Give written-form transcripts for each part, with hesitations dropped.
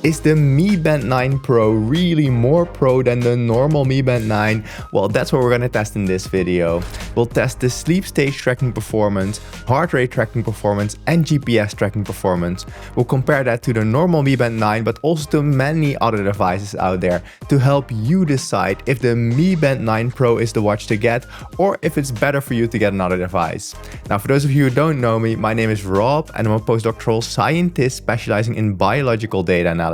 Is the Mi Band 9 Pro really more pro than the normal Mi Band 9? Well, that's what we're gonna test in this video. We'll test the sleep stage tracking performance, heart rate tracking performance, and GPS tracking performance. We'll compare that to the normal Mi Band 9, but also to many other devices out there to help you decide if the Mi Band 9 Pro is the watch to get or if it's better for you to get another device. Now, for those of you who don't know me, my name is Rob and I'm a postdoctoral scientist specializing in biological data analysis.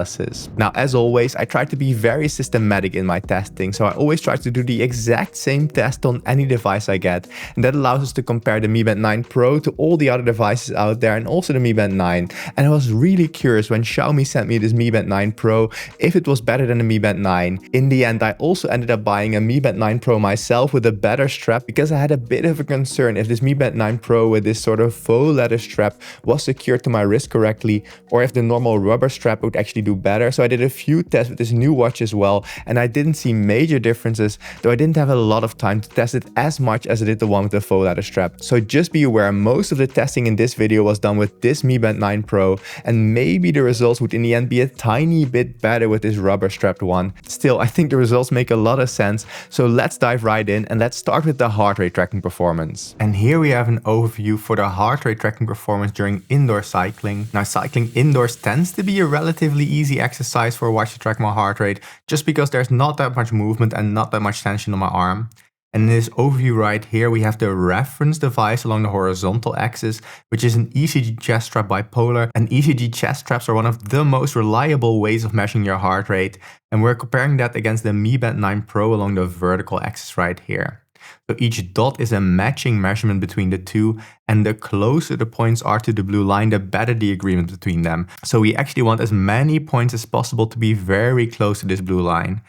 Now, as always, I try to be very systematic in my testing, so I always try to do the exact same test on any device I get, and that allows us to compare the Mi Band 9 Pro to all the other devices out there and also the Mi Band 9. And I was really curious when Xiaomi sent me this Mi Band 9 Pro if it was better than the Mi Band 9. In the end, I also ended up buying a Mi Band 9 Pro myself with a better strap because I had a bit of a concern if this Mi Band 9 Pro with this sort of faux leather strap was secured to my wrist correctly, or if the normal rubber strap would actually do better. So I did a few tests with this new watch as well, and I didn't see major differences, though I didn't have a lot of time to test it as much as I did the one with the faux leather strap. So just be aware, most of the testing in this video was done with this Mi Band 9 Pro, and maybe the results would in the end be a tiny bit better with this rubber strapped one. Still, I think the results make a lot of sense, so let's dive right in and let's start with the heart rate tracking performance. And here we have an overview for the heart rate tracking performance during indoor cycling. Now, cycling indoors tends to be a relatively easy exercise for a watch to track my heart rate, just because there's not that much movement and not that much tension on my arm. And in this overview right here, we have the reference device along the horizontal axis, which is an ECG chest strap bipolar. And ECG chest straps are one of the most reliable ways of measuring your heart rate. And we're comparing that against the Mi Band 9 Pro along the vertical axis right here. So each dot is a matching measurement between the two, and the closer the points are to the blue line, the better the agreement between them. So we actually want as many points as possible to be very close to this blue line.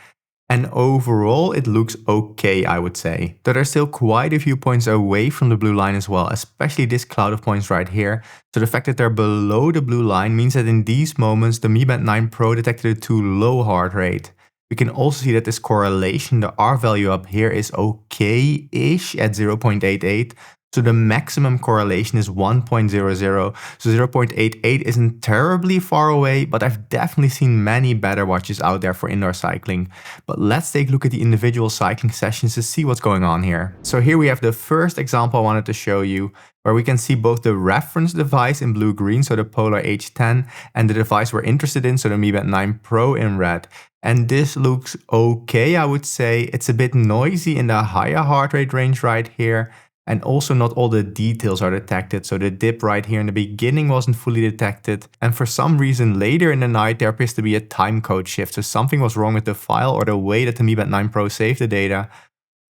And overall, it looks okay, I would say. Though there's still quite a few points away from the blue line as well, especially this cloud of points right here. So the fact that they're below the blue line means that in these moments, the Mi Band 9 Pro detected a too low heart rate. We can also see that this correlation, the R value up here, is okay-ish at 0.88. So the maximum correlation is 1.00. So 0.88 isn't terribly far away, but I've definitely seen many better watches out there for indoor cycling. But let's take a look at the individual cycling sessions to see what's going on here. So here we have the first example I wanted to show you, where we can see both the reference device in blue-green, so the Polar H10, and the device we're interested in, so the Mi Band 9 Pro in red. And this looks okay, I would say. It's a bit noisy in the higher heart rate range right here. And also not all the details are detected. So the dip right here in the beginning wasn't fully detected. And for some reason later in the night, there appears to be a time code shift. So something was wrong with the file or the way that the Mi Band 9 Pro saved the data.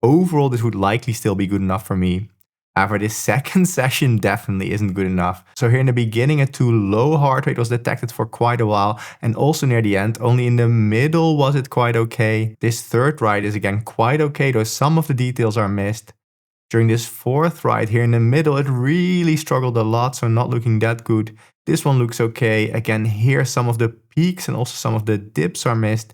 Overall, this would likely still be good enough for me. However, this second session definitely isn't good enough. So here in the beginning, a too low heart rate was detected for quite a while, and also near the end, only in the middle was it quite okay. This third ride is again quite okay, though some of the details are missed. During this fourth ride here in the middle, it really struggled a lot, so not looking that good. This one looks okay. Again, here some of the peaks and also some of the dips are missed.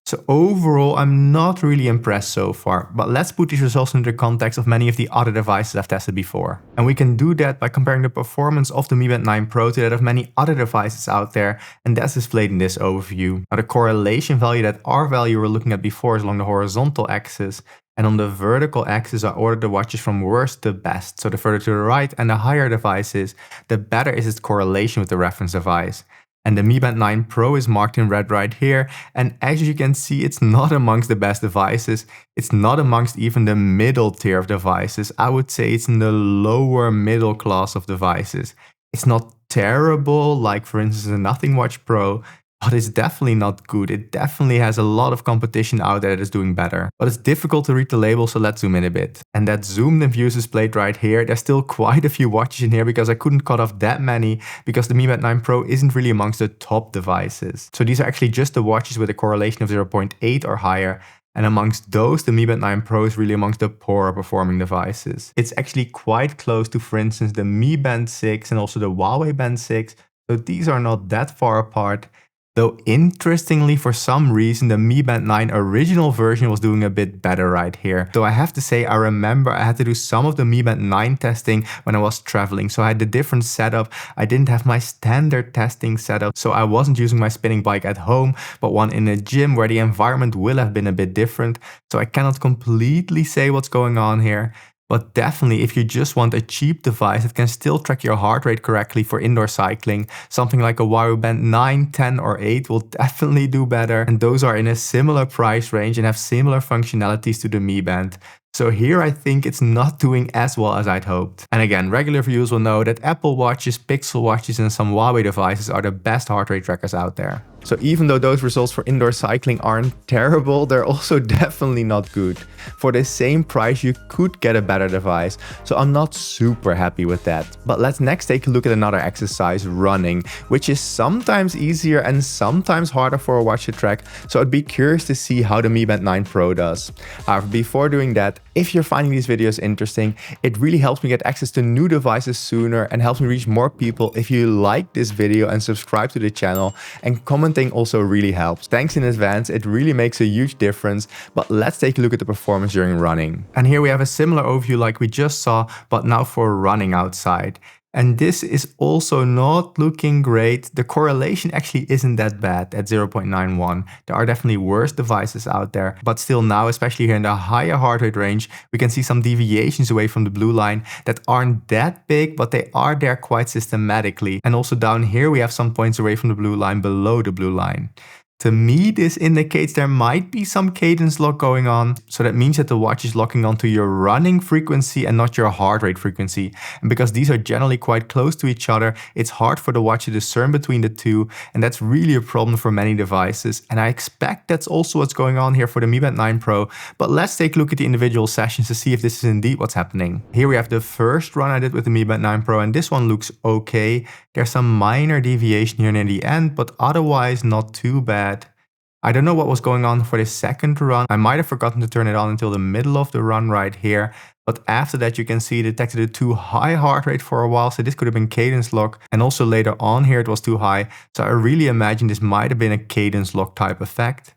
So overall, I'm not really impressed so far, but let's put these results into the context of many of the other devices I've tested before. And we can do that by comparing the performance of the Mi Band 9 Pro to that of many other devices out there, and that's displayed in this overview. Now the correlation value, that R value we were looking at before, is along the horizontal axis, and on the vertical axis I ordered the watches from worst to best. So the further to the right and the higher device is, the better is its correlation with the reference device. And the Mi Band 9 Pro is marked in red right here, and as you can see, it's not amongst the best devices. It's not amongst even the middle tier of devices. I would say it's in the lower middle class of devices. It's not terrible, like for instance the Nothing Watch Pro, but it's definitely not good. It definitely has a lot of competition out there that is doing better. But it's difficult to read the label, so let's zoom in a bit. And that zoomed in views displayed right here. There's still quite a few watches in here because I couldn't cut off that many because the Mi Band 9 Pro isn't really amongst the top devices. So these are actually just the watches with a correlation of 0.8 or higher. And amongst those, the Mi Band 9 Pro is really amongst the poorer performing devices. It's actually quite close to, for instance, the Mi Band 6 and also the Huawei Band 6. So these are not that far apart. Though interestingly, for some reason, the Mi Band 9 original version was doing a bit better right here. So I have to say, I remember I had to do some of the Mi Band 9 testing when I was traveling. So I had the different setup. I didn't have my standard testing setup. So I wasn't using my spinning bike at home, but one in a gym where the environment will have been a bit different. So I cannot completely say what's going on here. But definitely, if you just want a cheap device that can still track your heart rate correctly for indoor cycling, something like a Huawei Band 9, 10 or 8 will definitely do better. And those are in a similar price range and have similar functionalities to the Mi Band. So here I think it's not doing as well as I'd hoped. And again, regular viewers will know that Apple Watches, Pixel Watches and some Huawei devices are the best heart rate trackers out there. So even though those results for indoor cycling aren't terrible, they're also definitely not good. For the same price, you could get a better device, so I'm not super happy with that. But let's next take a look at another exercise, running, which is sometimes easier and sometimes harder for a watch to track, so I'd be curious to see how the Mi Band 9 Pro does. However, before doing that, if you're finding these videos interesting, it really helps me get access to new devices sooner and helps me reach more people if you like this video and subscribe to the channel, and commenting also really helps. Thanks in advance, it really makes a huge difference. But let's take a look at the performance during running. And here we have a similar overview like we just saw, but now for running outside. And this is also not looking great. The correlation actually isn't that bad at 0.91. There are definitely worse devices out there, but still now, especially here in the higher heart rate range, we can see some deviations away from the blue line that aren't that big, but they are there quite systematically. And also down here, we have some points away from the blue line below the blue line. To me, this indicates there might be some cadence lock going on. So that means that the watch is locking onto your running frequency and not your heart rate frequency. And because these are generally quite close to each other, it's hard for the watch to discern between the two. And that's really a problem for many devices. And I expect that's also what's going on here for the Mi Band 9 Pro. But let's take a look at the individual sessions to see if this is indeed what's happening. Here we have the first run I did with the Mi Band 9 Pro, and this one looks okay. There's some minor deviation here near the end, but otherwise not too bad. I don't know what was going on for this second run. I might have forgotten to turn it on until the middle of the run right here. But after that, you can see it detected a too high heart rate for a while. So this could have been cadence lock. And also later on here, it was too high. So I really imagine this might have been a cadence lock type effect.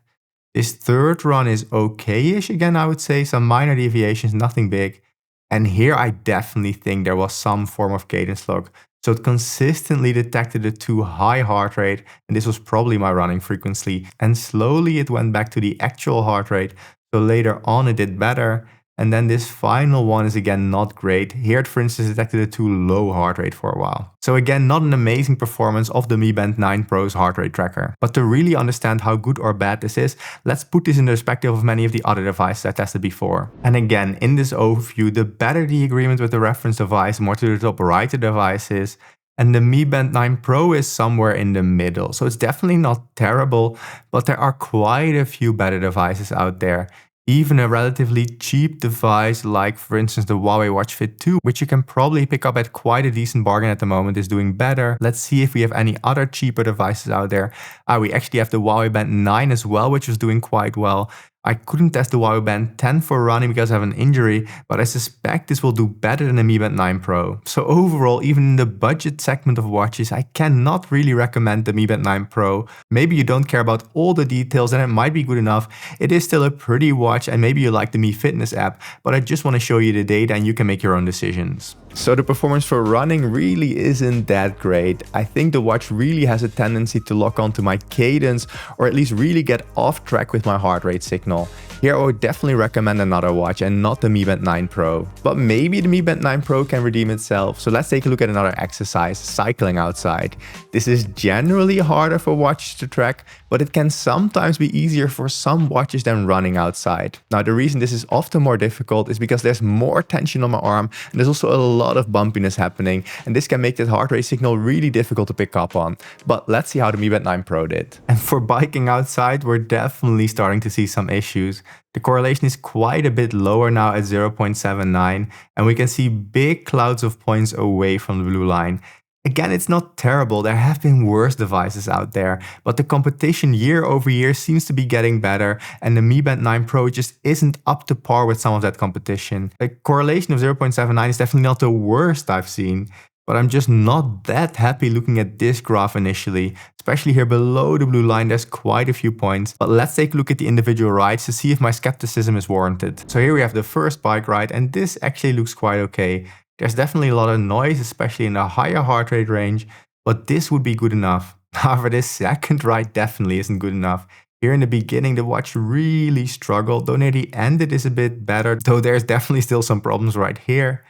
This third run is okay-ish again, I would say. Some minor deviations, nothing big. And here I definitely think there was some form of cadence lock. So it consistently detected a too high heart rate, and this was probably my running frequency. And slowly it went back to the actual heart rate. So later on it did better. And then this final one is again not great. Here it, for instance, detected a too low heart rate for a while. So again, not an amazing performance of the Mi Band 9 Pro's heart rate tracker. But to really understand how good or bad this is, let's put this in the perspective of many of the other devices I tested before. And again, in this overview, the better the agreement with the reference device, more to the top right the device is. And the Mi Band 9 Pro is somewhere in the middle. So it's definitely not terrible, but there are quite a few better devices out there. Even a relatively cheap device like, for instance, the Huawei Watch Fit 2, which you can probably pick up at quite a decent bargain at the moment, is doing better. Let's see if we have any other cheaper devices out there. We actually have the Huawei Band 9 as well, which was doing quite well. I couldn't test the Huawei Band 10 for running because I have an injury, but I suspect this will do better than the Mi Band 9 Pro. So overall, even in the budget segment of watches, I cannot really recommend the Mi Band 9 Pro. Maybe you don't care about all the details and it might be good enough. It is still a pretty watch and maybe you like the Mi Fitness app, but I just want to show you the data and you can make your own decisions. So the performance for running really isn't that great. I think the watch really has a tendency to lock onto my cadence or at least really get off track with my heart rate signal. Here I would definitely recommend another watch and not the Mi Band 9 Pro. But maybe the Mi Band 9 Pro can redeem itself. So let's take a look at another exercise, cycling outside. This is generally harder for watches to track, but it can sometimes be easier for some watches than running outside. Now the reason this is often more difficult is because there's more tension on my arm and there's also a lot of bumpiness happening, and this can make that heart rate signal really difficult to pick up on. But let's see how the Mi Band 9 Pro did. And for biking outside, we're definitely starting to see some issues. The correlation is quite a bit lower now at 0.79, and we can see big clouds of points away from the blue line. Again, it's not terrible, there have been worse devices out there, but the competition year over year seems to be getting better, and the Mi Band 9 Pro just isn't up to par with some of that competition. The correlation of 0.79 is definitely not the worst I've seen, but I'm just not that happy looking at this graph initially. Especially here below the blue line, there's quite a few points. But let's take a look at the individual rides to see if my skepticism is warranted. So here we have the first bike ride, and this actually looks quite okay. There's definitely a lot of noise, especially in the higher heart rate range, but this would be good enough. However, this second ride definitely isn't good enough. Here in the beginning, the watch really struggled, though near the end it is a bit better, though there's definitely still some problems right here.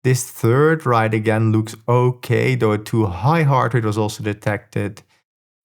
This third ride again looks okay, though a too high heart rate was also detected.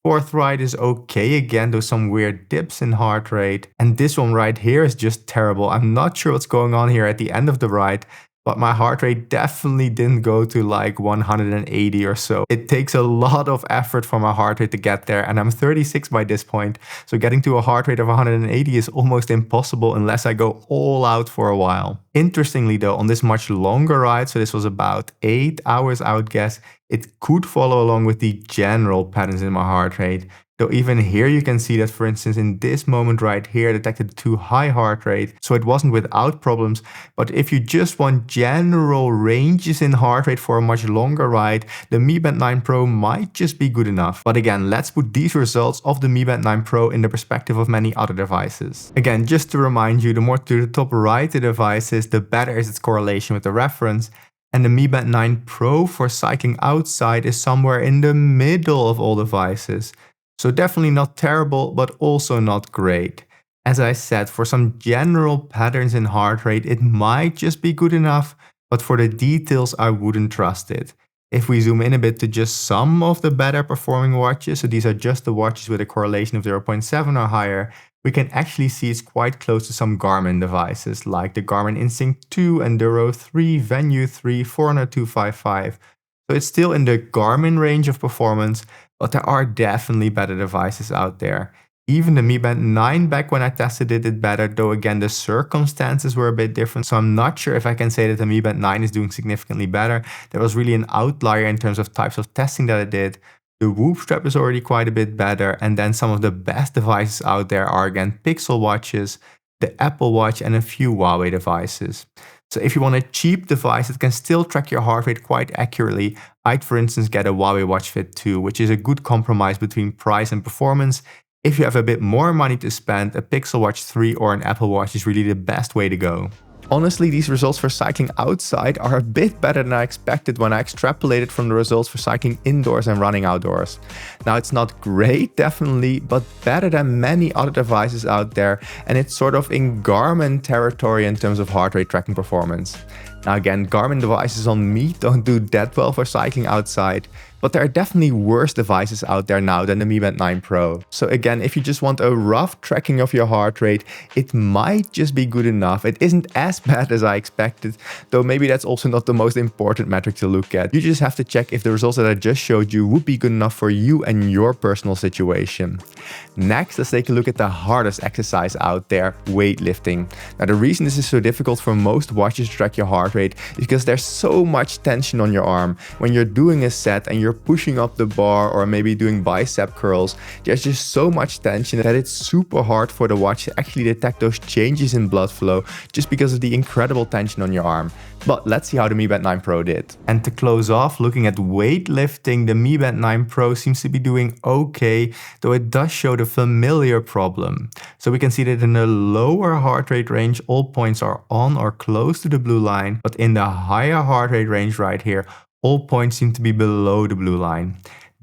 Fourth ride is okay again, though some weird dips in heart rate. And this one right here is just terrible. I'm not sure what's going on here at the end of the ride, but my heart rate definitely didn't go to like 180 or so. It takes a lot of effort for my heart rate to get there, and I'm 36 by this point, so getting to a heart rate of 180 is almost impossible unless I go all out for a while. Interestingly though, on this much longer ride, so this was about 8 hours outguess, it could follow along with the general patterns in my heart rate. Though even here you can see that, for instance, in this moment right here, I detected too high heart rate, so it wasn't without problems. But if you just want general ranges in heart rate for a much longer ride, the Mi Band 9 Pro might just be good enough. But again, let's put these results of the Mi Band 9 Pro in the perspective of many other devices. Again, just to remind you, the more to the top right the device is, the better is its correlation with the reference. And the Mi Band 9 Pro for cycling outside is somewhere in the middle of all devices. So definitely not terrible, but also not great. As I said, for some general patterns in heart rate, it might just be good enough, but for the details, I wouldn't trust it. If we zoom in a bit to just some of the better performing watches, so these are just the watches with a correlation of 0.7 or higher, we can actually see it's quite close to some Garmin devices, like the Garmin Instinct 2, Enduro 3, Venue 3, Forerunner 255. So it's still in the Garmin range of performance, but there are definitely better devices out there. Even the Mi Band 9 back when I tested it did better, though again the circumstances were a bit different, so I'm not sure if I can say that the Mi Band 9 is doing significantly better. There was really an outlier in terms of types of testing that it did. The Whoop strap is already quite a bit better, and then some of the best devices out there are again Pixel watches, the Apple Watch, and a few Huawei devices. So if you want a cheap device that can still track your heart rate quite accurately, I'd for instance get a Huawei Watch Fit 2, which is a good compromise between price and performance. If you have a bit more money to spend, a Pixel Watch 3 or an Apple Watch is really the best way to go. Honestly, these results for cycling outside are a bit better than I expected when I extrapolated from the results for cycling indoors and running outdoors. Now, it's not great, definitely, but better than many other devices out there, and it's sort of in Garmin territory in terms of heart rate tracking performance. Now again, Garmin devices on me don't do that well for cycling outside, but there are definitely worse devices out there now than the Mi Band 9 Pro. So again, if you just want a rough tracking of your heart rate, it might just be good enough. It isn't as bad as I expected, though maybe that's also not the most important metric to look at. You just have to check if the results that I just showed you would be good enough for you and your personal situation. Next, let's take a look at the hardest exercise out there, weightlifting. Now the reason this is so difficult for most watches to track your heart rate is because there's so much tension on your arm. When you're doing a set and you're pushing up the bar or maybe doing bicep curls, there's just so much tension that it's super hard for the watch to actually detect those changes in blood flow just because of the incredible tension on your arm. But let's see how the Mi Band 9 Pro did. And to close off, looking at weightlifting, the Mi Band 9 Pro seems to be doing okay, though it does show the familiar problem. So we can see that in the lower heart rate range, all points are on or close to the blue line, but in the higher heart rate range right here, all points seem to be below the blue line.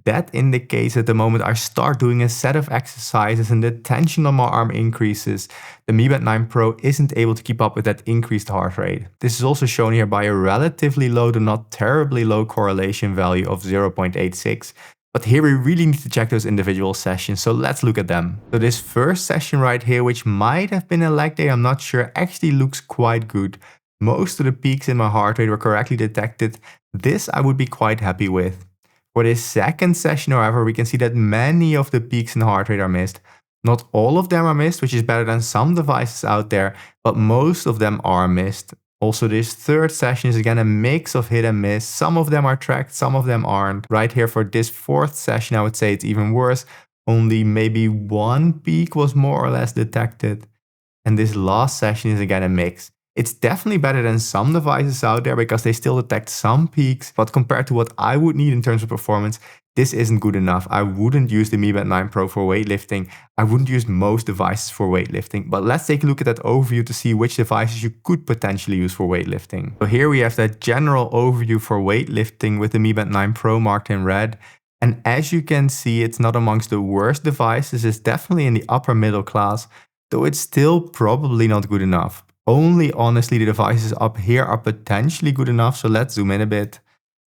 That indicates at the moment I start doing a set of exercises and the tension on my arm increases, the Mi Band 9 Pro isn't able to keep up with that increased heart rate. This is also shown here by a relatively low to not terribly low correlation value of 0.86. But here we really need to check those individual sessions, so let's look at them. So this first session right here, which might have been a leg day, I'm not sure, actually looks quite good. Most of the peaks in my heart rate were correctly detected. This I would be quite happy with. For this second session, however, we can see that many of the peaks in heart rate are missed. Not all of them are missed, which is better than some devices out there, but most of them are missed. Also, this third session is again a mix of hit and miss. Some of them are tracked, some of them aren't. Right here for this fourth session, I would say it's even worse. Only maybe one peak was more or less detected. And this last session is again a mix. It's definitely better than some devices out there because they still detect some peaks, but compared to what I would need in terms of performance, this isn't good enough. I wouldn't use the Mi Band 9 Pro for weightlifting. I wouldn't use most devices for weightlifting, but let's take a look at that overview to see which devices you could potentially use for weightlifting. So here we have that general overview for weightlifting with the Mi Band 9 Pro marked in red. And as you can see, it's not amongst the worst devices. It's definitely in the upper middle class, though it's still probably not good enough. Only honestly the devices up here are potentially good enough, so let's zoom in a bit.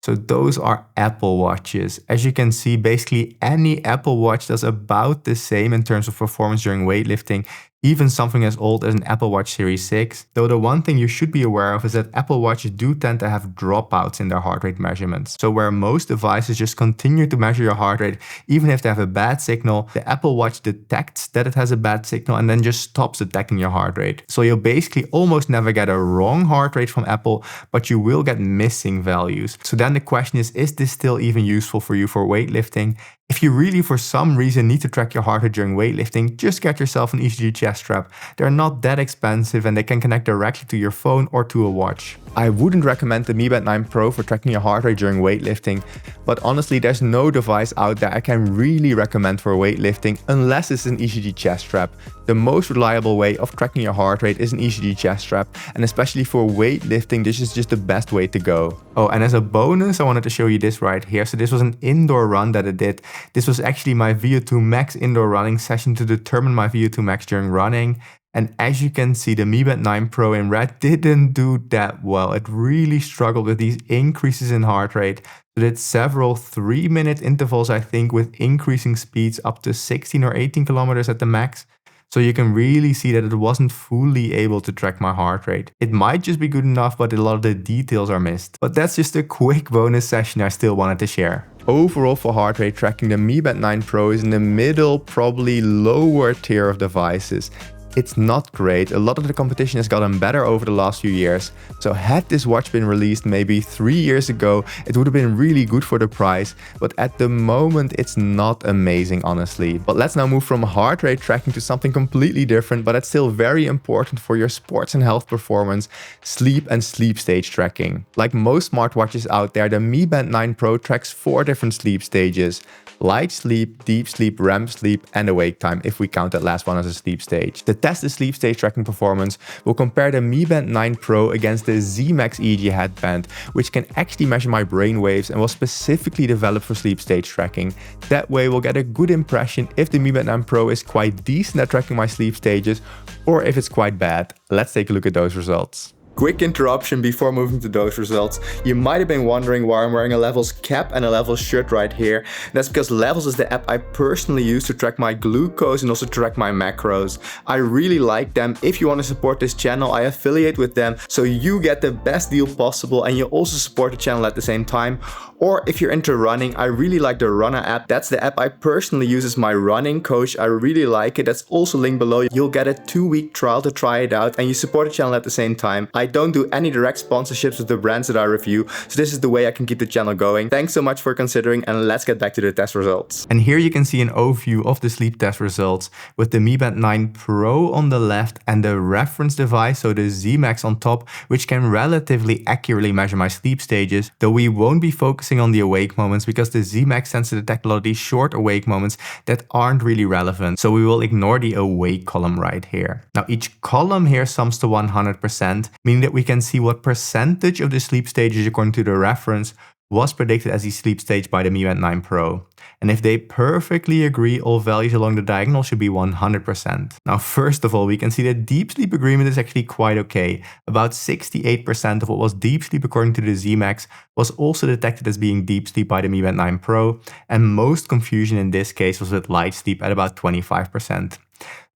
So those are Apple Watches. As you can see, basically any Apple Watch does about the same in terms of performance during weightlifting, even something as old as an Apple Watch Series 6. Though the one thing you should be aware of is that Apple Watches do tend to have dropouts in their heart rate measurements. So where most devices just continue to measure your heart rate, even if they have a bad signal, the Apple Watch detects that it has a bad signal and then just stops detecting your heart rate. So you'll basically almost never get a wrong heart rate from Apple, but you will get missing values. So then the question is this still even useful for you for weightlifting? If you really for some reason need to track your heart rate during weightlifting, just get yourself an ECG chest strap. They're not that expensive and they can connect directly to your phone or to a watch. I wouldn't recommend the Mi Band 9 Pro for tracking your heart rate during weightlifting, but honestly there's no device out there I can really recommend for weightlifting unless it's an ECG chest strap. The most reliable way of tracking your heart rate is an ECG chest strap, and especially for weightlifting, this is just the best way to go. Oh, and as a bonus, I wanted to show you this right here. So this was an indoor run that I did. This was actually my VO2 max indoor running session to determine my VO2 max during running. And as you can see, the Mi Band 9 Pro in red didn't do that well. It really struggled with these increases in heart rate. So did several 3-minute intervals, I think, with increasing speeds up to 16 or 18 kilometers at the max. So you can really see that it wasn't fully able to track my heart rate. It might just be good enough, but a lot of the details are missed. But that's just a quick bonus session I still wanted to share. Overall for heart rate tracking, the Mi Band 9 Pro is in the middle, probably lower tier of devices. It's not great. A lot of the competition has gotten better over the last few years. So had this watch been released maybe 3 years ago, it would have been really good for the price. But at the moment, it's not amazing, honestly. But let's now move from heart rate tracking to something completely different, but it's still very important for your sports and health performance: sleep and sleep stage tracking. Like most smartwatches out there, the Mi Band 9 Pro tracks 4 different sleep stages: light sleep, deep sleep, REM sleep, and awake time, if we count that last one as a sleep stage. To test the sleep stage tracking performance, we'll compare the Mi Band 9 Pro against the Z-Max EEG headband, which can actually measure my brain waves and was specifically developed for sleep stage tracking. That way we'll get a good impression if the Mi Band 9 Pro is quite decent at tracking my sleep stages or if it's quite bad. Let's take a look at those results. Quick interruption before moving to those results. You might have been wondering why I'm wearing a Levels cap and a Levels shirt right here. That's because Levels is the app I personally use to track my glucose and also track my macros. I really like them. If you want to support this channel, I affiliate with them so you get the best deal possible and you also support the channel at the same time. Or if you're into running, I really like the Runner app. That's the app I personally use as my running coach. I really like it. That's also linked below. You'll get a 2-week trial to try it out and you support the channel at the same time. I don't do any direct sponsorships with the brands that I review, so this is the way I can keep the channel going. Thanks so much for considering, and let's get back to the test results. And here you can see an overview of the sleep test results with the Mi Band 9 Pro on the left and the reference device, so the Z-Max on top, which can relatively accurately measure my sleep stages, though we won't be focusing on the awake moments because the Z-Max tends to detect a lot of these short awake moments that aren't really relevant, so we will ignore the awake column right here. Now each column here sums to 100%, meaning that we can see what percentage of the sleep stages according to the reference was predicted as the sleep stage by the Mi Band 9 Pro. And if they perfectly agree, all values along the diagonal should be 100%. Now, first of all, we can see that deep sleep agreement is actually quite okay. About 68% of what was deep sleep according to the Z-Max was also detected as being deep sleep by the Mi Band 9 Pro, and most confusion in this case was with light sleep at about 25%.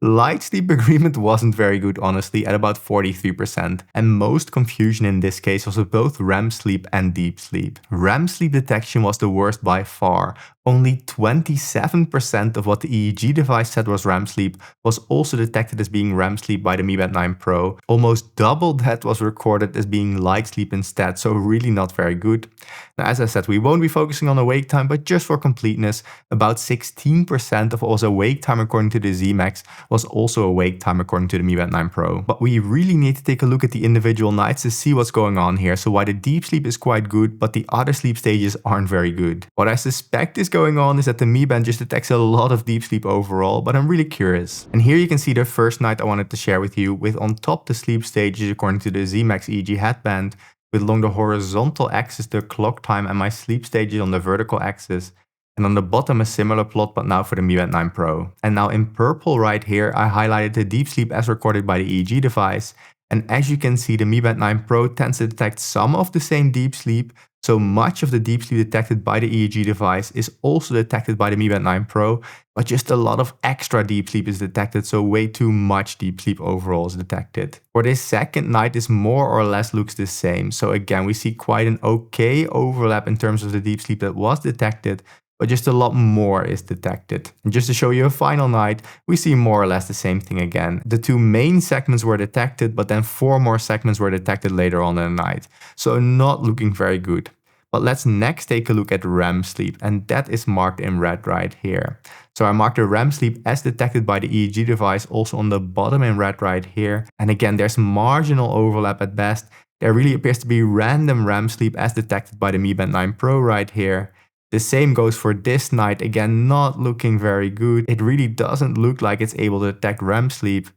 Light sleep agreement wasn't very good, honestly, at about 43%, and most confusion in this case was with both REM sleep and deep sleep. REM sleep detection was the worst by far. Only 27% of what the EEG device said was REM sleep was also detected as being REM sleep by the Mi Band 9 Pro. Almost double that was recorded as being light sleep instead, so really not very good. Now, as I said, we won't be focusing on awake time, but just for completeness, about 16% of what was awake time according to the Z-Max was also awake time according to the Mi Band 9 Pro. But we really need to take a look at the individual nights to see what's going on here. So why the deep sleep is quite good, but the other sleep stages aren't very good. What I suspect is going on is that the Mi Band just detects a lot of deep sleep overall, but I'm really curious. And here you can see the first night I wanted to share with you, with on top the sleep stages according to the Z-Max EEG headband, with along the horizontal axis the clock time and my sleep stages on the vertical axis. And on the bottom a similar plot, but now for the Mi Band 9 Pro. And now in purple right here, I highlighted the deep sleep as recorded by the EEG device. And as you can see, the Mi Band 9 Pro tends to detect some of the same deep sleep. So much of the deep sleep detected by the EEG device is also detected by the Mi Band 9 Pro, but just a lot of extra deep sleep is detected, so way too much deep sleep overall is detected. For this second night, this more or less looks the same. So again, we see quite an okay overlap in terms of the deep sleep that was detected, but just a lot more is detected. And just to show you a final night, we see more or less the same thing again. The two main segments were detected, but then 4 more segments were detected later on in the night. So not looking very good. But let's next take a look at REM sleep, and that is marked in red right here. So I marked the REM sleep as detected by the EEG device also on the bottom in red right here. And again, there's marginal overlap at best. There really appears to be random REM sleep as detected by the Mi Band 9 Pro right here. The same goes for this night, again not looking very good. It really doesn't look like it's able to detect REM sleep.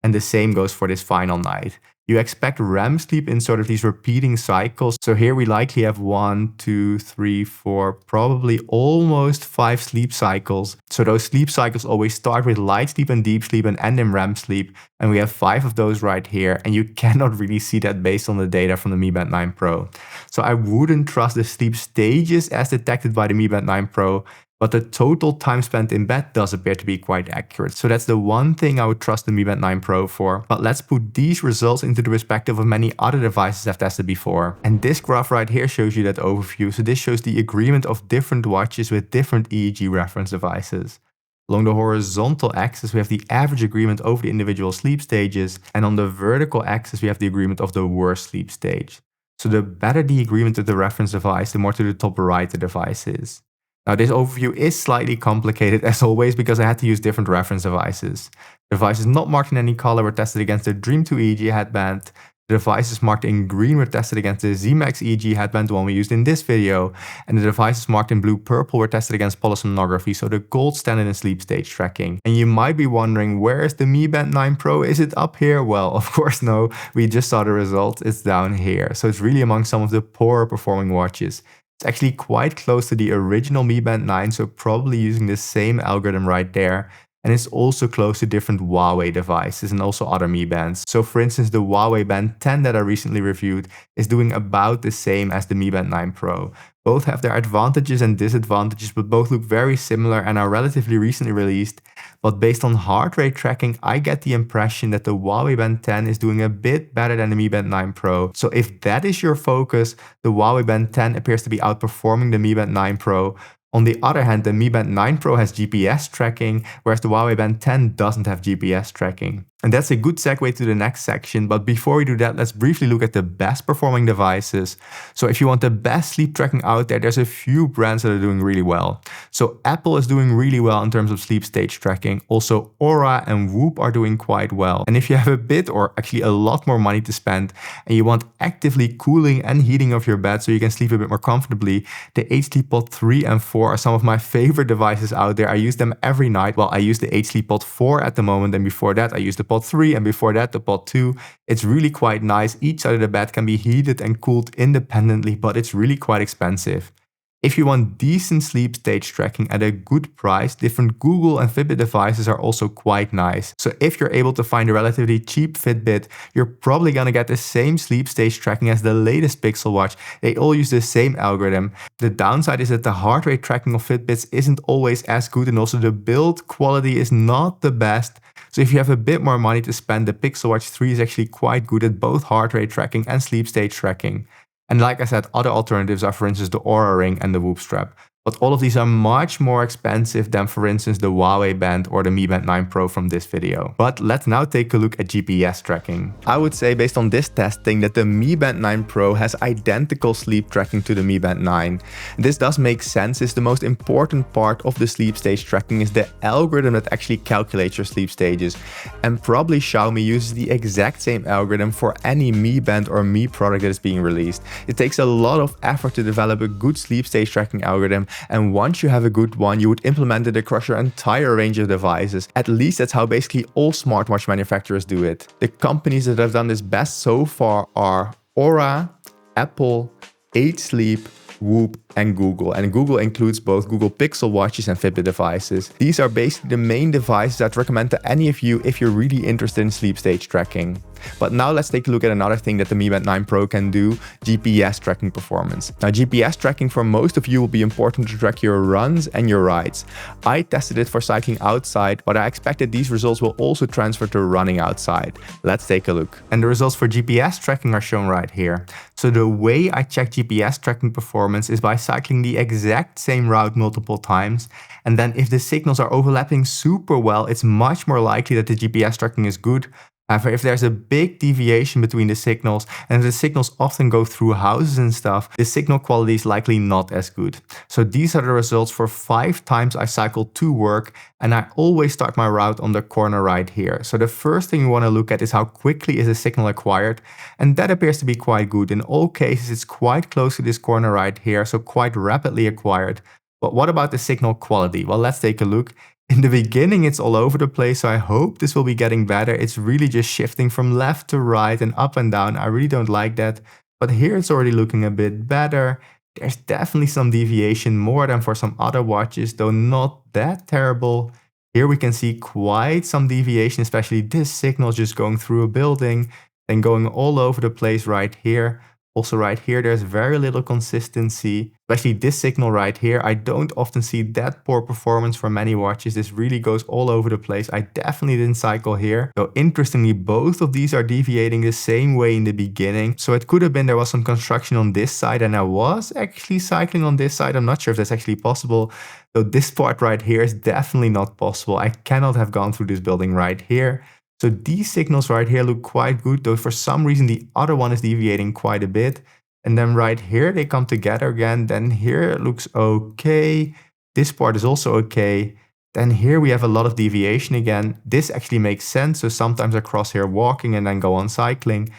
And the same goes for this final night. You expect REM sleep in sort of these repeating cycles. So here we likely have 1, 2, 3, 4, probably almost 5 sleep cycles. So those sleep cycles always start with light sleep and deep sleep and end in REM sleep. And we have 5 of those right here. And you cannot really see that based on the data from the Mi Band 9 Pro. So I wouldn't trust the sleep stages as detected by the Mi Band 9 Pro. But the total time spent in bed does appear to be quite accurate. So that's the one thing I would trust the Mi Band 9 Pro for. But let's put these results into the perspective of many other devices I've tested before. And this graph right here shows you that overview. So this shows the agreement of different watches with different EEG reference devices. Along the horizontal axis, we have the average agreement over the individual sleep stages. And on the vertical axis, we have the agreement of the worst sleep stage. So the better the agreement of the reference device, the more to the top right the device is. Now this overview is slightly complicated as always because I had to use different reference devices. The devices not marked in any color were tested against the Dream 2 EEG headband. The devices marked in green were tested against the Z-Max EEG headband, the one we used in this video. And the devices marked in blue-purple were tested against polysomnography, so the gold standard in sleep stage tracking. And you might be wondering, where is the Mi Band 9 Pro? Is it up here? Well, of course no. We just saw the result. It's down here. So it's really among some of the poorer performing watches. It's actually quite close to the original Mi Band 9, so probably using the same algorithm right there. And it's also close to different Huawei devices and also other Mi Bands. So for instance, the Huawei Band 10 that I recently reviewed is doing about the same as the Mi Band 9 Pro. Both have their advantages and disadvantages, but both look very similar and are relatively recently released. But based on heart rate tracking, I get the impression that the Huawei Band 10 is doing a bit better than the Mi Band 9 Pro. So if that is your focus, the Huawei Band 10 appears to be outperforming the Mi Band 9 Pro. On the other hand, the Mi Band 9 Pro has GPS tracking, whereas the Huawei Band 10 doesn't have GPS tracking. And that's a good segue to the next section, but before we do that, let's briefly look at the best performing devices. So if you want the best sleep tracking out there, there's a few brands that are doing really well. So Apple is doing really well in terms of sleep stage tracking. Also Aura and Whoop are doing quite well. And if you have a bit or actually a lot more money to spend and you want actively cooling and heating of your bed so you can sleep a bit more comfortably, the H-Sleep Pod 3 and 4 are some of my favorite devices out there. I use them every night. Well, I use the H-Sleep Pod 4 at the moment, and before that I used the Pod 3 and before that the Pod 2. It's really quite nice. Each side of the bed can be heated and cooled independently, but it's really quite expensive. If you want decent sleep stage tracking at a good price, different Google and Fitbit devices are also quite nice. So if you're able to find a relatively cheap Fitbit, you're probably gonna get the same sleep stage tracking as the latest Pixel Watch. They all use the same algorithm. The downside is that the heart rate tracking of Fitbits isn't always as good, and also the build quality is not the best. So if you have a bit more money to spend, the Pixel Watch 3 is actually quite good at both heart rate tracking and sleep stage tracking. And like I said, other alternatives are for instance the Aura Ring and the Whoop strap. But all of these are much more expensive than, for instance, the Huawei Band or the Mi Band 9 Pro from this video. But let's now take a look at GPS tracking. I would say based on this testing that the Mi Band 9 Pro has identical sleep tracking to the Mi Band 9. This does make sense, as the most important part of the sleep stage tracking is the algorithm that actually calculates your sleep stages. And probably Xiaomi uses the exact same algorithm for any Mi Band or Mi product that is being released. It takes a lot of effort to develop a good sleep stage tracking algorithm, and once you have a good one, you would implement it across your entire range of devices. At least that's how basically all smartwatch manufacturers do it. The companies that have done this best so far are Aura, Apple, 8 Sleep, Whoop, and Google. And Google includes both Google Pixel watches and Fitbit devices. These are basically the main devices I'd recommend to any of you if you're really interested in sleep stage tracking. But now let's take a look at another thing that the Mi Band 9 Pro can do, GPS tracking performance. Now GPS tracking for most of you will be important to track your runs and your rides. I tested it for cycling outside, but I expected these results will also transfer to running outside. Let's take a look. And the results for GPS tracking are shown right here. So the way I check GPS tracking performance is by cycling the exact same route multiple times. And then if the signals are overlapping super well, it's much more likely that the GPS tracking is good. However, if there's a big deviation between the signals, and the signals often go through houses and stuff, the signal quality is likely not as good. So these are the results for 5 times I cycled to work, and I always start my route on the corner right here. So the first thing you want to look at is how quickly is the signal acquired, and that appears to be quite good. In all cases, it's quite close to this corner right here, so quite rapidly acquired. But what about the signal quality? Well, let's take a look. In the beginning, it's all over the place, so I hope this will be getting better. It's really just shifting from left to right and up and down. I really don't like that. But here it's already looking a bit better. There's definitely some deviation, more than for some other watches, though not that terrible. Here we can see quite some deviation, especially this signal just going through a building and going all over the place right here. Also right here, there's very little consistency, especially this signal right here. I don't often see that poor performance for many watches. This really goes all over the place. I definitely didn't cycle here. Though interestingly, both of these are deviating the same way in the beginning. So it could have been there was some construction on this side and I was actually cycling on this side. I'm not sure if that's actually possible. So this part right here is definitely not possible. I cannot have gone through this building right here. So these signals right here look quite good, though for some reason the other one is deviating quite a bit. And then right here they come together again. Then here it looks okay. This part is also okay. Then here we have a lot of deviation again. This actually makes sense. So sometimes I cross here walking and then go on cycling.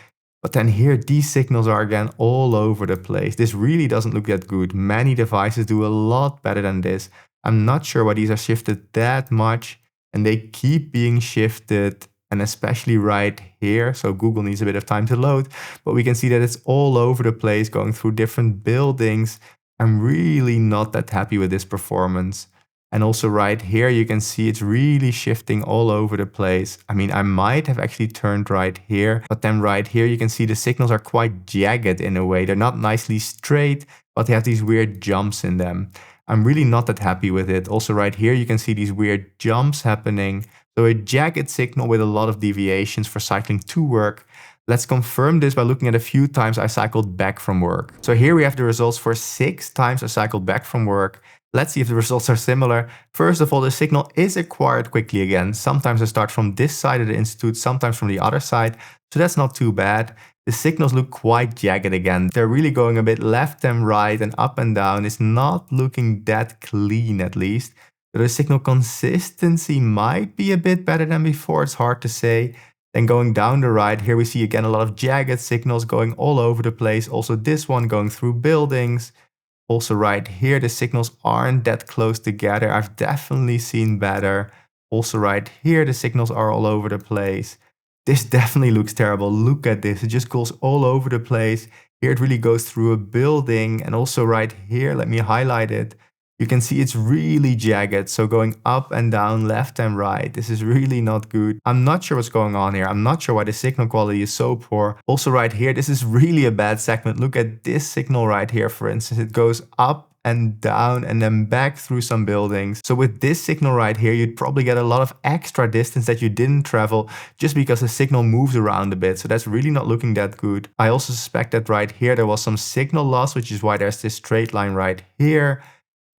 But then here these signals are again all over the place. This really doesn't look that good. Many devices do a lot better than this. I'm not sure why these are shifted that much. And they keep being shifted. And especially right here, so Google needs a bit of time to load, but we can see that it's all over the place, going through different buildings. I'm really not that happy with this performance. And also right here, you can see it's really shifting all over the place. I mean, I might have actually turned right here, but then right here, you can see the signals are quite jagged in a way. They're not nicely straight, but they have these weird jumps in them. I'm really not that happy with it. Also right here, you can see these weird jumps happening. So a jagged signal with a lot of deviations for cycling to work. Let's confirm this by looking at a few times I cycled back from work. So here we have the results for 6 times I cycled back from work. Let's see if the results are similar. First of all, the signal is acquired quickly again. Sometimes I start from this side of the institute, sometimes from the other side. So that's not too bad. The signals look quite jagged again. They're really going a bit left and right and up and down. It's not looking that clean at least. The signal consistency might be a bit better than before. It's hard to say. Then going down the right, here we see again a lot of jagged signals going all over the place. Also this one going through buildings. Also right here, the signals aren't that close together. I've definitely seen better. Also right here, the signals are all over the place. This definitely looks terrible. Look at this. It just goes all over the place. Here it really goes through a building. And also right here, let me highlight it. You can see it's really jagged, so going up and down, left and right. This is really not good. I'm not sure what's going on here. I'm not sure why the signal quality is so poor. Also right here, this is really a bad segment. Look at this signal right here, for instance. It goes up and down and then back through some buildings. So with this signal right here, you'd probably get a lot of extra distance that you didn't travel just because the signal moves around a bit. So that's really not looking that good. I also suspect that right here, there was some signal loss, which is why there's this straight line right here.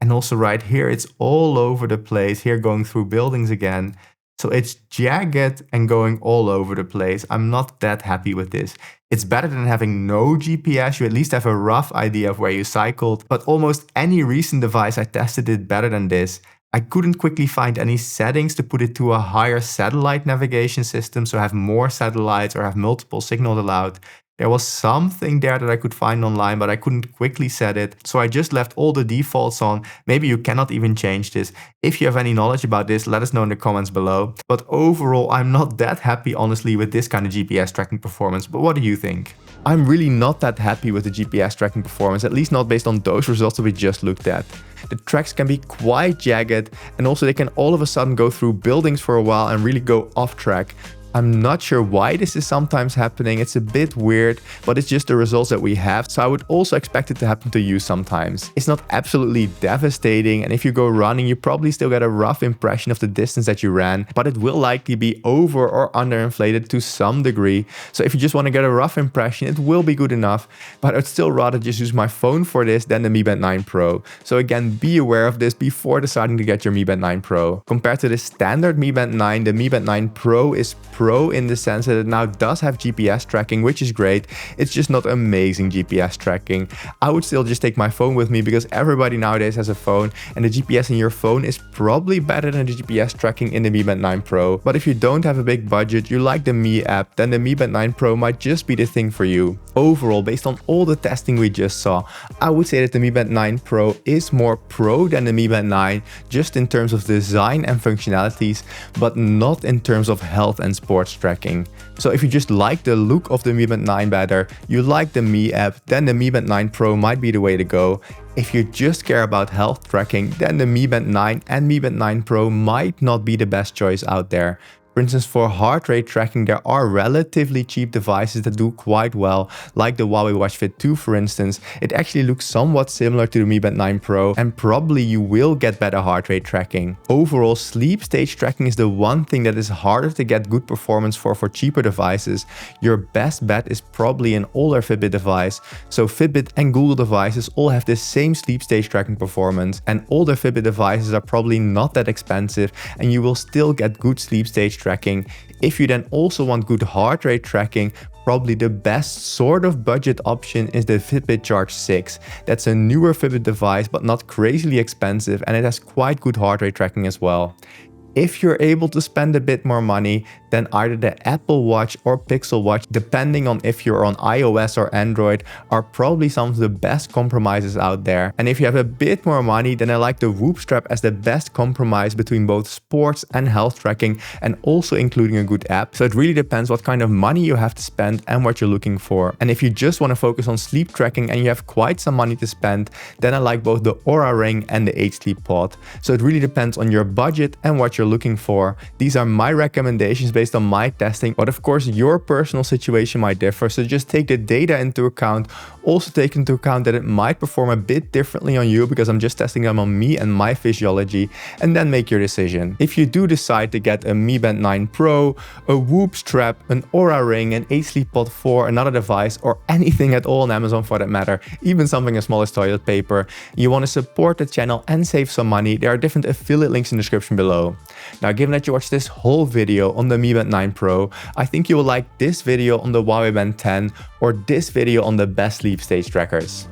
And also right here, it's all over the place, here going through buildings again. So it's jagged and going all over the place. I'm not that happy with this. It's better than having no GPS. You at least have a rough idea of where you cycled, but almost any recent device I tested did better than this. I couldn't quickly find any settings to put it to a higher satellite navigation system, so have more satellites or have multiple signals allowed. There was something there that I could find online, but I couldn't quickly set it. So I just left all the defaults on. Maybe you cannot even change this. If you have any knowledge about this, let us know in the comments below. But overall, I'm not that happy, honestly, with this kind of GPS tracking performance. But what do you think? I'm really not that happy with the GPS tracking performance, at least not based on those results that we just looked at. The tracks can be quite jagged, and also they can all of a sudden go through buildings for a while and really go off track. I'm not sure why this is sometimes happening. It's a bit weird, but it's just the results that we have. So I would also expect it to happen to you sometimes. It's not absolutely devastating, and if you go running, you probably still get a rough impression of the distance that you ran, but it will likely be over or underinflated to some degree. So if you just want to get a rough impression, it will be good enough, but I'd still rather just use my phone for this than the Mi Band 9 Pro. So again, be aware of this before deciding to get your Mi Band 9 Pro. Compared to the standard Mi Band 9, the Mi Band 9 Pro is Pro in the sense that it now does have GPS tracking, which is great. It's just not amazing GPS tracking. I would still just take my phone with me because everybody nowadays has a phone, and the GPS in your phone is probably better than the GPS tracking in the Mi Band 9 Pro. But if you don't have a big budget, you like the Mi app, then the Mi Band 9 Pro might just be the thing for you. Overall, based on all the testing we just saw, I would say that the Mi Band 9 Pro is more pro than the Mi Band 9, just in terms of design and functionalities, but not in terms of health and sports tracking. So if you just like the look of the Mi Band 9 better, you like the Mi app, then the Mi Band 9 Pro might be the way to go. If you just care about health tracking, then the Mi Band 9 and Mi Band 9 Pro might not be the best choice out there. For instance, for heart rate tracking, there are relatively cheap devices that do quite well, like the Huawei Watch Fit 2 for instance. It actually looks somewhat similar to the Mi Band 9 Pro, and probably you will get better heart rate tracking. Overall, sleep stage tracking is the one thing that is harder to get good performance for cheaper devices. Your best bet is probably an older Fitbit device. So Fitbit and Google devices all have the same sleep stage tracking performance, and older Fitbit devices are probably not that expensive, and you will still get good sleep stage tracking. If you then also want good heart rate tracking, probably the best sort of budget option is the Fitbit Charge 6. That's a newer Fitbit device, but not crazily expensive, and it has quite good heart rate tracking as well. If you're able to spend a bit more money, then either the Apple Watch or Pixel Watch, depending on if you're on iOS or Android, are probably some of the best compromises out there. And if you have a bit more money, then I like the Whoop strap as the best compromise between both sports and health tracking, and also including a good app. So it really depends what kind of money you have to spend and what you're looking for. And if you just want to focus on sleep tracking and you have quite some money to spend, then I like both the Oura Ring and the H-Sleep Pod. So it really depends on your budget and what you're looking for. These are my recommendations based on my testing, but of course your personal situation might differ, so just take the data into account. Also take into account that it might perform a bit differently on you because I'm just testing them on me and my physiology, and then make your decision. If you do decide to get a Mi Band 9 Pro, a Whoop strap, an Oura Ring, an H-Sleep Pod 4, another device, or anything at all on Amazon for that matter, even something as small as toilet paper, you want to support the channel and save some money, there are different affiliate links in the description below. Now, given that you watched this whole video on the Mi Band 9 Pro, I think you will like this video on the Huawei Band 10 or this video on the best sleep stage trackers.